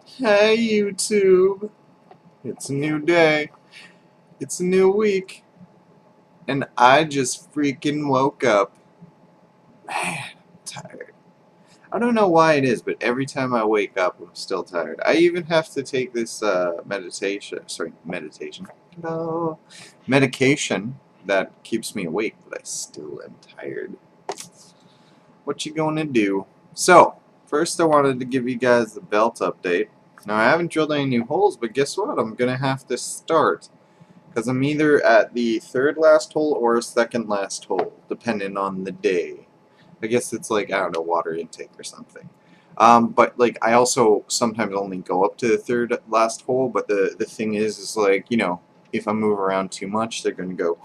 Hey YouTube, it's a new day, it's a new week, and I just freaking woke up. Man, I'm tired. I don't know why it is, but every time I wake up, I'm still tired. I even have to take this no, medication that keeps me awake, but I still am tired. What you gonna do? So, first I wanted to give you guys the belt update. Now, I haven't drilled any new holes, but guess what? I'm gonna have to start. Because I'm either at the third last hole or second last hole, depending on the day. I guess it's like, I don't know, water intake or something. But like, I also sometimes only go up to the third last hole, but the thing is like, if I move around too much, they're going to go.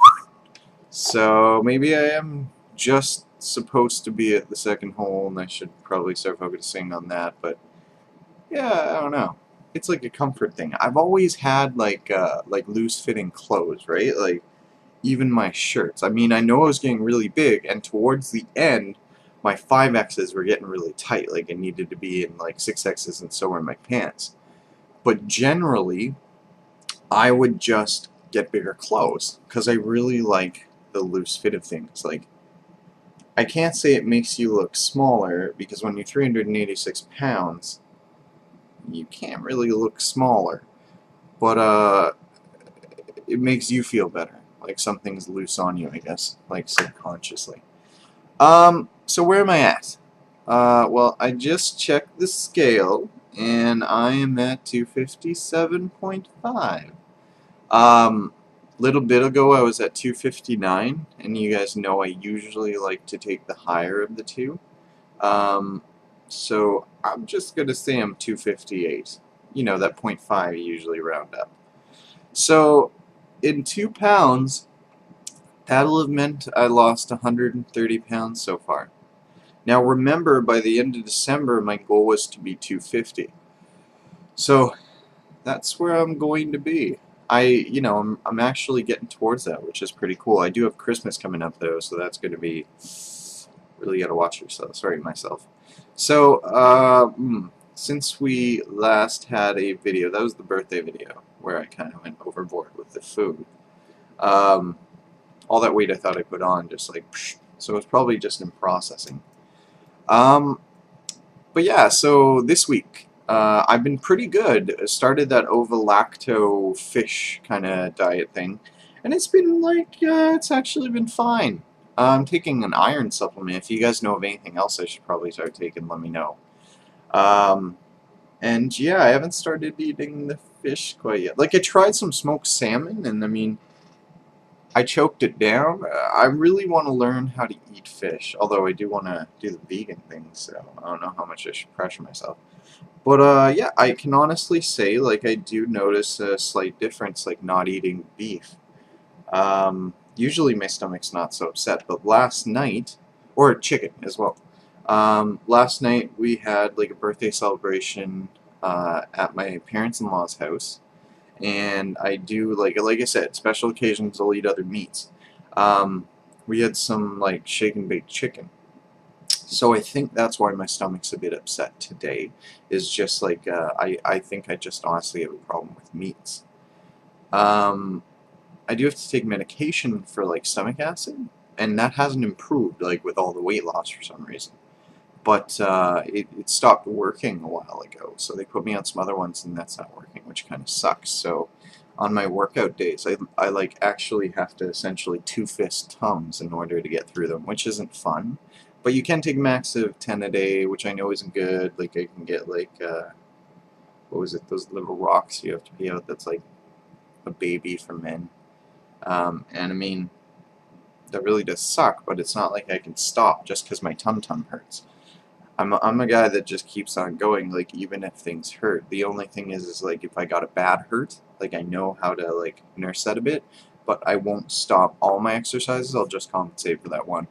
So maybe I am just supposed to be at the second hole, and I should probably start focusing on that, but yeah, I don't know. It's like a comfort thing. I've always had like loose fitting clothes, right? Like even my shirts. I mean, I know I was getting really big, and towards the end, my 5X's were getting really tight. Like it needed to be in like 6X's, and so were my pants. But generally, I would just get bigger clothes because I really like the loose fit of things. Like I can't say it makes you look smaller because when you're 386 pounds, you can't really look smaller, but it makes you feel better, like something's loose on you, I guess, like subconsciously. So where am I at? Well, I just checked the scale, and I am at 257.5. Little bit ago I was at 259, and you guys know I usually like to take the higher of the two. Um, so I'm just gonna say I'm 258. You know, that point .5 you usually round up. So in 2 pounds, that'll have meant I lost 130 pounds so far. Now remember, by the end of December, my goal was to be 250. So that's where I'm going to be. I'm actually getting towards that, which is pretty cool. I do have Christmas coming up though, so that's going to be really got to watch yourself. Sorry, myself. So, since we last had a video, that was the birthday video where I kind of went overboard with the food. Um, all that weight I thought I put on, just like, psh, so it's probably just in processing. Um, but yeah, so this week, I've been pretty good. I started that ovo-lacto fish kind of diet thing, and it's been like, it's actually been fine. I'm taking an iron supplement. If you guys know of anything else I should probably start taking, let me know. Um, and yeah, I haven't started eating the fish quite yet. Like, I tried some smoked salmon, and I mean, I choked it down. I really want to learn how to eat fish, although I do want to do the vegan thing, so I don't know how much I should pressure myself. But yeah, I can honestly say, like, I do notice a slight difference, like not eating beef. Usually my stomach's not so upset, but last night, or chicken as well. Last night we had like a birthday celebration at my parents-in-law's house, and I do like I said, special occasions I'll eat other meats. We had some like shake and baked chicken, so I think that's why my stomach's a bit upset today. Is just like I think I just honestly have a problem with meats. Um, I do have to take medication for like stomach acid, and that hasn't improved like with all the weight loss for some reason. But it stopped working a while ago, so they put me on some other ones, and that's not working, which kind of sucks. So on my workout days, I like actually have to essentially two-fist Tums in order to get through them, which isn't fun. But you can take max of 10 a day, which I know isn't good. Like I can get like what was it? Those little rocks you have to pee out. That's like a baby for men. And I mean, that really does suck, but it's not like I can stop just because my tum-tum hurts. I'm a guy that just keeps on going, like, even if things hurt. The only thing is like, if I got a bad hurt, like, I know how to, like, nurse that a bit, but I won't stop all my exercises, I'll just compensate for that one.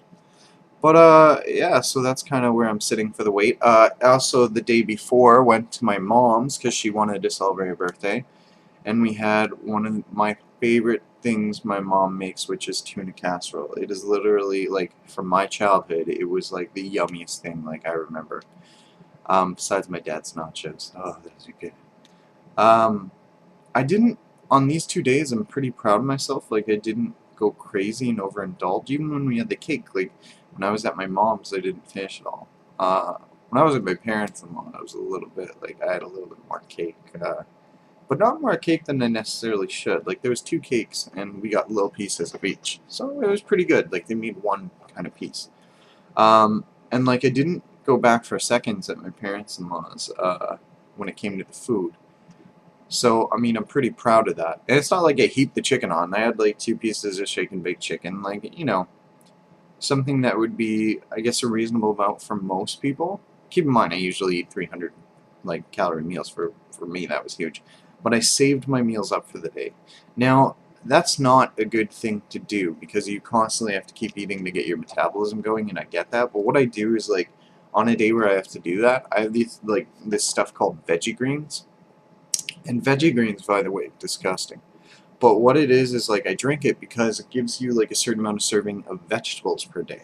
But, yeah, so that's kind of where I'm sitting for the weight. Also, the day before, went to my mom's, because she wanted to celebrate her birthday, and we had one of my favorite things my mom makes, which is tuna casserole. It is literally, like, from my childhood, it was, like, the yummiest thing, like, I remember. Besides my dad's nachos. Oh, those are good. Um, I didn't, on these 2 days, I'm pretty proud of myself. Like, I didn't go crazy and overindulge. Even when we had the cake, like, when I was at my mom's, I didn't finish it all. When I was at my parents-in-law, I was a little bit, like, I had a little bit more cake. But not more cake than I necessarily should. Like, there was 2 cakes, and we got little pieces of each. So it was pretty good. Like, they made one kind of piece. And, like, I didn't go back for seconds at my parents-in-law's when it came to the food. So, I mean, I'm pretty proud of that. And it's not like I heaped the chicken on. I had, like, 2 pieces of shake and bake chicken. Like, you know, something that would be, I guess, a reasonable amount for most people. Keep in mind, I usually eat 300, like, calorie meals. For me, that was huge. But I saved my meals up for the day. Now, that's not a good thing to do because you constantly have to keep eating to get your metabolism going, and I get that. But what I do is, like, on a day where I have to do that, I have these, like, this stuff called veggie greens. And veggie greens, by the way, disgusting. But what it is like I drink it because it gives you like a certain amount of serving of vegetables per day.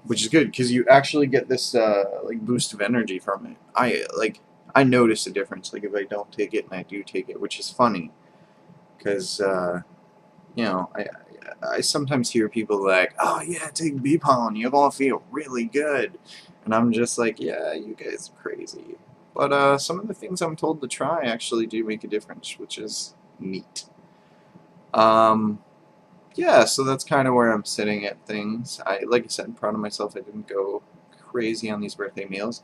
Which is good because you actually get this like boost of energy from it. I notice a difference like if I don't take it and I do take it, which is funny because you know I sometimes hear people like, oh yeah, take bee pollen, you're gonna feel really good, and I'm just like, yeah, you guys are crazy. But some of the things I'm told to try actually do make a difference, which is neat. Um, yeah, so that's kind of where I'm sitting at things. Like I said, I'm proud of myself. I didn't go crazy on these birthday meals.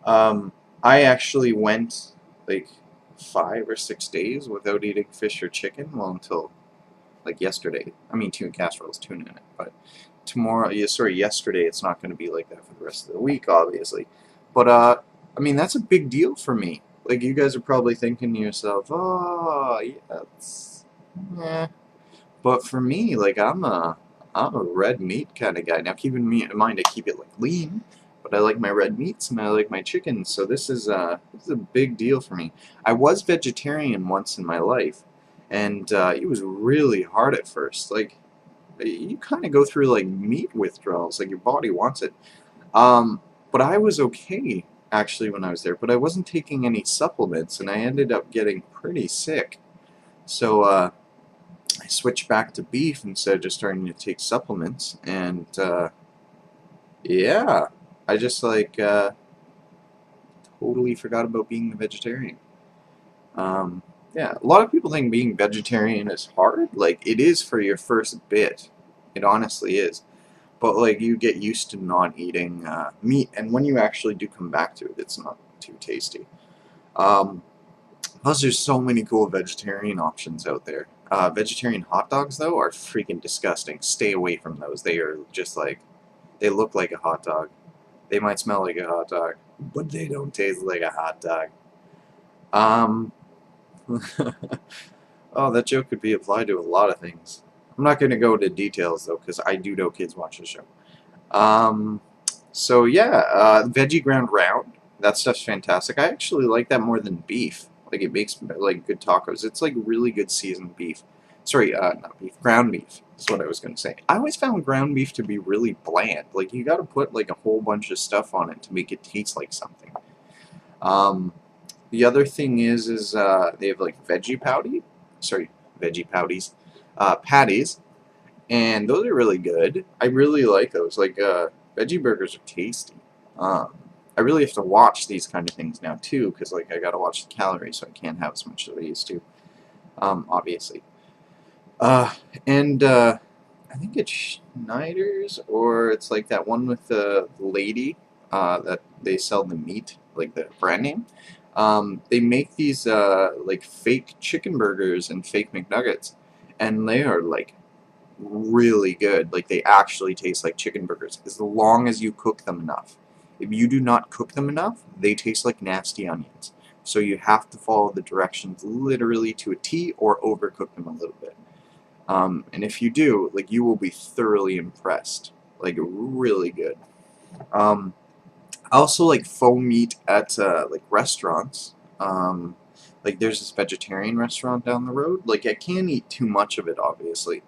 Um, I actually went like 5 or 6 days without eating fish or chicken. Well, until like yesterday. I mean, tuna casseroles, tuna in it. But tomorrow, yeah, sorry, yesterday, it's not going to be like that for the rest of the week, obviously. But I mean, that's a big deal for me. Like, you guys are probably thinking to yourself, oh, yeah, that's, eh. But for me, like, I'm a red meat kind of guy. Now, keep in mind, I keep it like lean, but I like my red meats and I like my chickens. So this is a big deal for me. I was vegetarian once in my life, and it was really hard at first. Like, you kind of go through like meat withdrawals. Like, your body wants it. But I was okay actually when I was there. But I wasn't taking any supplements, and I ended up getting pretty sick. So I switched back to beef instead of just starting to take supplements, and yeah, I just like totally forgot about being a vegetarian. Um, yeah, a lot of people think being vegetarian is hard. Like, it is for your first bit. It honestly is. But like, you get used to not eating meat, and when you actually do come back to it, it's not too tasty. Um, Plus, there's so many cool vegetarian options out there. Vegetarian hot dogs, though, are freaking disgusting. Stay away from those. They are just like, they look like a hot dog. They might smell like a hot dog, but they don't taste like a hot dog. Um, oh, that joke could be applied to a lot of things. I'm not going to go into details, though, because I do know kids watch the show. Um, so, yeah, veggie ground round. That stuff's fantastic. I actually like that more than beef. Like, it makes, like, good tacos. It's, like, really good seasoned beef. Sorry, not beef. Ground beef is what I was going to say. I always found ground beef to be really bland. Like, you got to put, like, a whole bunch of stuff on it to make it taste like something. The other thing is they have, like, veggie pouties, patties, and those are really good. I really like those. Like, veggie burgers are tasty. I really have to watch these kind of things now too, because like I gotta watch the calories, so I can't have as much as I used to. Obviously. And I think it's Schneider's, or it's like that one with the lady that they sell the meat, like the brand name. They make these like fake chicken burgers and fake McNuggets, and they are like really good. Like, they actually taste like chicken burgers as long as you cook them enough. If you do not cook them enough, they taste like nasty onions. So you have to follow the directions literally to a T or overcook them a little bit. And if you do, like, you will be thoroughly impressed. Like, really good. I also like faux meat at like restaurants. Like, there's this vegetarian restaurant down the road. Like, I can't eat too much of it, obviously.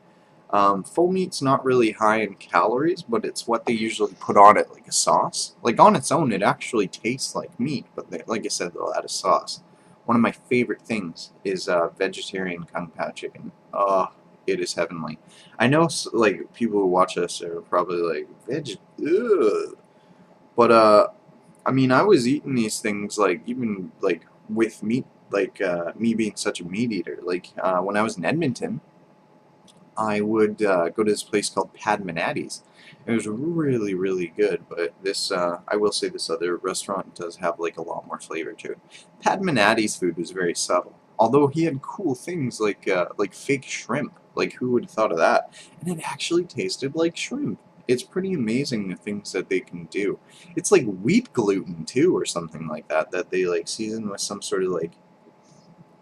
Full meat's not really high in calories, but it's what they usually put on it, like a sauce. Like on its own, it actually tastes like meat, but like I said, they'll add a sauce. One of my favorite things is vegetarian kung pao chicken. Oh, it is heavenly. I know, like people who watch us are probably like veg, ugh. But I mean, I was eating these things like even like with meat, like me being such a meat eater. Like when I was in Edmonton, I would go to this place called Padmanatti's. It was really, really good, but this, I will say this other restaurant does have like a lot more flavor to it. Padmanatti's food was very subtle, although he had cool things like fake shrimp. Like who would have thought of that? And it actually tasted like shrimp. It's pretty amazing the things that they can do. It's like wheat gluten too, or something like that, that they like season with some sort of like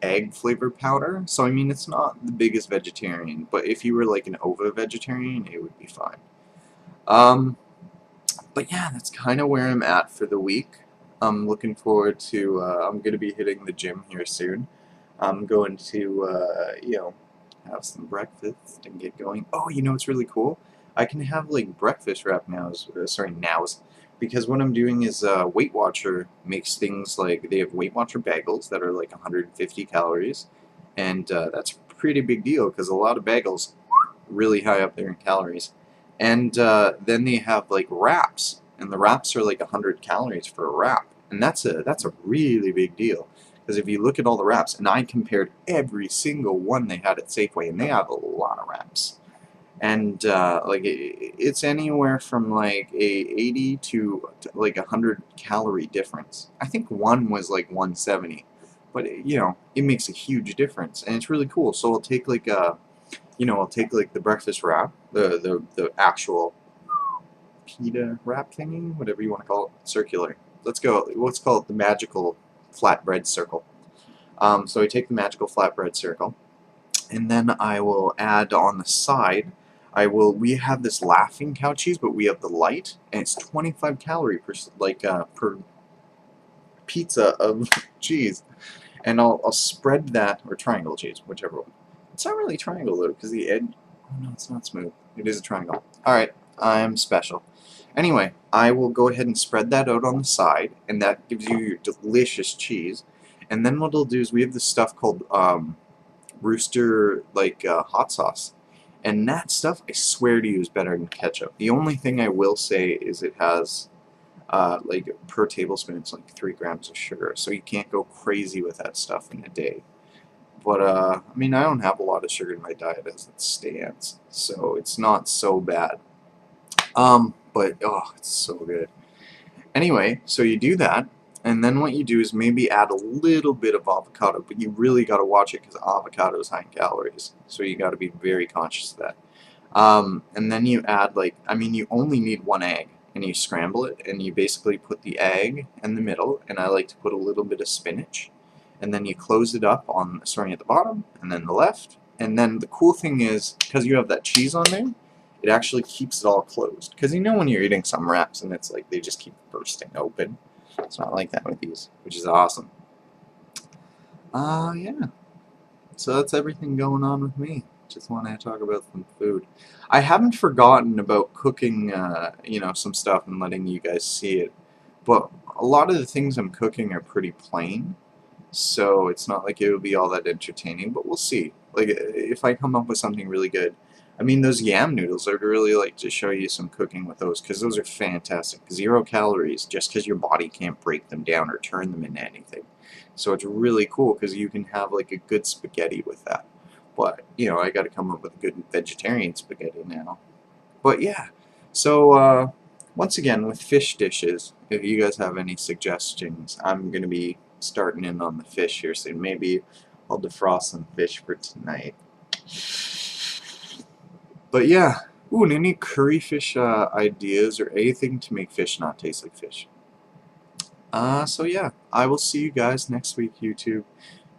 egg flavor powder. So I mean, it's not the biggest vegetarian, but if you were like an ova vegetarian, it would be fine. Um, but yeah, that's kind of where I'm at for the week. I'm looking forward to. I'm gonna be hitting the gym here soon. I'm going to have some breakfast and get going. Oh, you know what's really cool? I can have like breakfast wrap nows. Sorry, nows. Because what I'm doing is Weight Watcher makes things like they have Weight Watcher bagels that are like 150 calories, and that's a pretty big deal because a lot of bagels really high up there in calories. And then they have like wraps, and the wraps are like 100 calories for a wrap, and that's a really big deal. Because if you look at all the wraps, and I compared every single one they had at Safeway, and they have a lot of wraps. And like it's anywhere from like a 80 to like 100 calorie difference. I think one was like 170, but you know it makes a huge difference, and it's really cool. So I'll take like I'll take like the breakfast wrap, the actual pita wrap thingy, whatever you want to call it, circular. Let's call it the magical flatbread circle. So I take the magical flatbread circle, and then I will add on the side. We have this laughing cow cheese, but we have the light, and it's 25 calorie per pizza of cheese, and I'll spread that, or triangle cheese, whichever one. It's not really triangle though, because the edge. Oh no, it's not smooth. It is a triangle. All right, I'm special. Anyway, I will go ahead and spread that out on the side, and that gives you your delicious cheese. And then what it'll do is we have this stuff called Rooster hot sauce. And that stuff, I swear to you, is better than ketchup. The only thing I will say is it has, like, per tablespoon, it's like 3 grams of sugar. So you can't go crazy with that stuff in a day. But, I mean, I don't have a lot of sugar in my diet as it stands. So it's not so bad. But, oh, it's so good. Anyway, so you do that. And then what you do is maybe add a little bit of avocado, but you really got to watch it because avocado is high in calories. So you got to be very conscious of that. And then you add you only need 1 egg, and you scramble it, and you basically put the egg in the middle, and I like to put a little bit of spinach, and then you close it up starting at the bottom, and then the left. And then the cool thing is, because you have that cheese on there, it actually keeps it all closed. Because you know when you're eating some wraps and it's like they just keep bursting open. It's not like that with these, which is awesome. Yeah. So that's everything going on with me. Just wanted to talk about some food. I haven't forgotten about cooking, some stuff and letting you guys see it. But a lot of the things I'm cooking are pretty plain. So it's not like it'll be all that entertaining, but we'll see. Like, if I come up with something really good. I mean, those yam noodles, I'd really like to show you some cooking with those, because those are fantastic. 0 calories, just because your body can't break them down or turn them into anything. So it's really cool, because you can have, like, a good spaghetti with that. But, I got to come up with a good vegetarian spaghetti now. But, yeah. So, once again, with fish dishes, if you guys have any suggestions, I'm going to be starting in on the fish here soon. Maybe I'll defrost some fish for tonight. But yeah, ooh, and any curry fish ideas or anything to make fish not taste like fish. So yeah, I will see you guys next week, YouTube.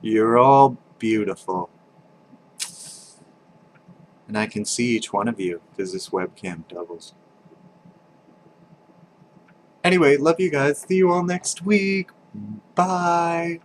You're all beautiful. And I can see each one of you because this webcam doubles. Anyway, love you guys. See you all next week. Bye.